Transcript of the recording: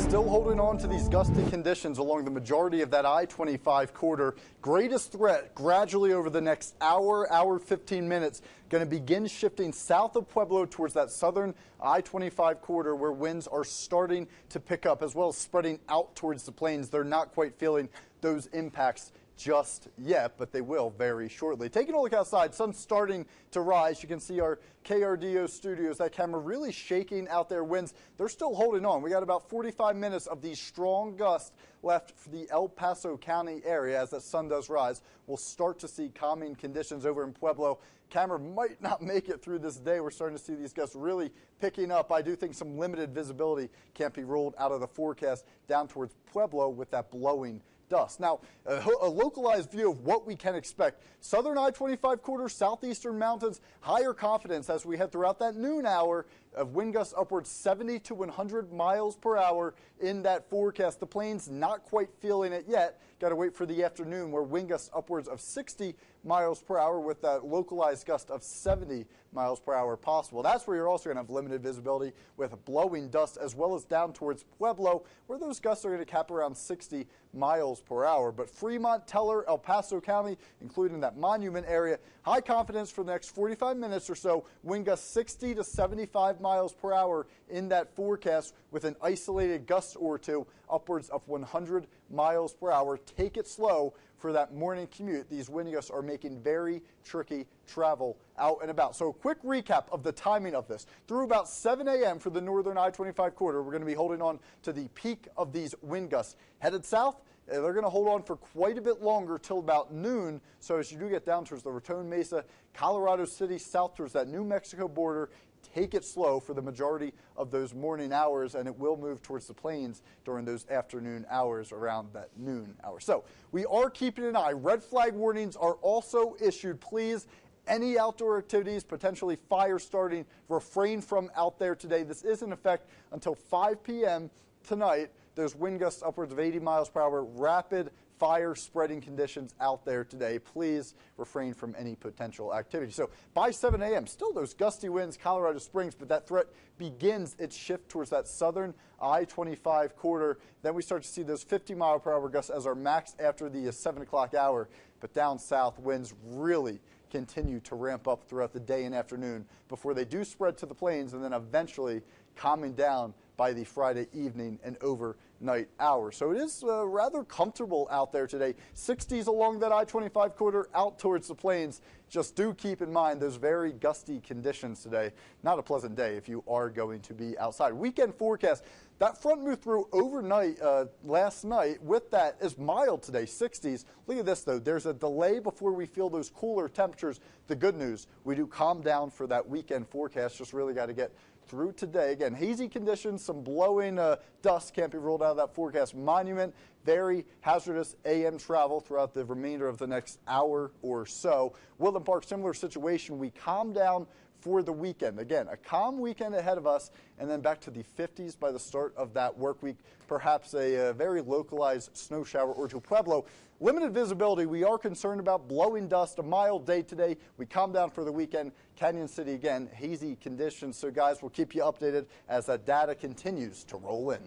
Still holding on to these gusty conditions along the majority of that I-25 corridor. Greatest threat gradually over the next hour 15 minutes, going to begin shifting south of Pueblo towards that southern I-25 corridor where winds are starting to pick up, as well as spreading out towards the plains. They're not quite feeling those impacts just yet, but they will very shortly. Taking a look outside, sun's starting to rise. You can see our KRDO studios, that camera really shaking out their winds. They're still holding on. We got about 45 minutes of these strong gusts left for the El Paso County area. As the sun does rise, we'll start to see calming conditions over in Pueblo. Camera might not make it through this day. We're starting to see these gusts really picking up. I do think some limited visibility can't be ruled out of the forecast down towards Pueblo with that blowing dust. Now, a localized view of what we can expect. Southern I-25 corridor, southeastern mountains, higher confidence as we head throughout that noon hour of wind gusts upwards 70 to 100 miles per hour in that forecast. The plains not quite feeling it yet. Got to wait for the afternoon where wind gusts upwards of 60 miles per hour with that localized gust of 70 miles per hour possible. That's where you're also going to have limited visibility with blowing dust, as well as down towards Pueblo where those gusts are going to cap around 60 miles per hour. But Fremont, Teller, El Paso County, including that Monument area, high confidence for the next 45 minutes or so. Wind gusts 60 to 75 miles per hour in that forecast with an isolated gust or two upwards of 100 miles per hour. Take it slow for that morning commute. These wind gusts are making very tricky travel out and about. So a quick recap of the timing of this. Through about 7 a.m. for the northern I-25 corridor, we're going to be holding on to the peak of these wind gusts. Headed south, they're going to hold on for quite a bit longer till about noon. So as you do get down towards the Raton Mesa, Colorado City, south towards that New Mexico border, take it slow for the majority of those morning hours, and it will move towards the plains during those afternoon hours around that noon hour. So we are keeping an eye. Red flag warnings are also issued. Please, any outdoor activities, potentially fire starting, refrain from out there today. This is in effect until 5 p.m. tonight. There's wind gusts upwards of 80 miles per hour, rapid fire spreading conditions out there today. Please refrain from any potential activity. So by 7 a.m., still those gusty winds, Colorado Springs, but that threat begins its shift towards that southern I-25 corridor. Then we start to see those 50 mile per hour gusts as our max after the 7 o'clock hour. But down south, winds really continue to ramp up throughout the day and afternoon before they do spread to the plains and then eventually calming down by the Friday evening and overnight hours. So it is rather comfortable out there today. 60s along that I-25 corridor out towards the plains. Just do keep in mind those very gusty conditions today. Not a pleasant day if you are going to be outside. Weekend forecast. That front moved through overnight last night. With that, is mild today, 60s. Look at this, though. There's a delay before we feel those cooler temperatures. The good news, we do calm down for that weekend forecast. Just really got to get through today. Again, hazy conditions, some blowing dust can't be ruled out of that forecast. Monument, very hazardous AM travel throughout the remainder of the next hour or so. Woodland Park, similar situation. We calm down for the weekend. Again, a calm weekend ahead of us, and then back to the 50s by the start of that work week. Perhaps a very localized snow shower or to Pueblo. Limited visibility. We are concerned about blowing dust. A mild day today. We calm down for the weekend. Canyon City, again, hazy conditions. So, guys, we'll keep you updated as that data continues to roll in.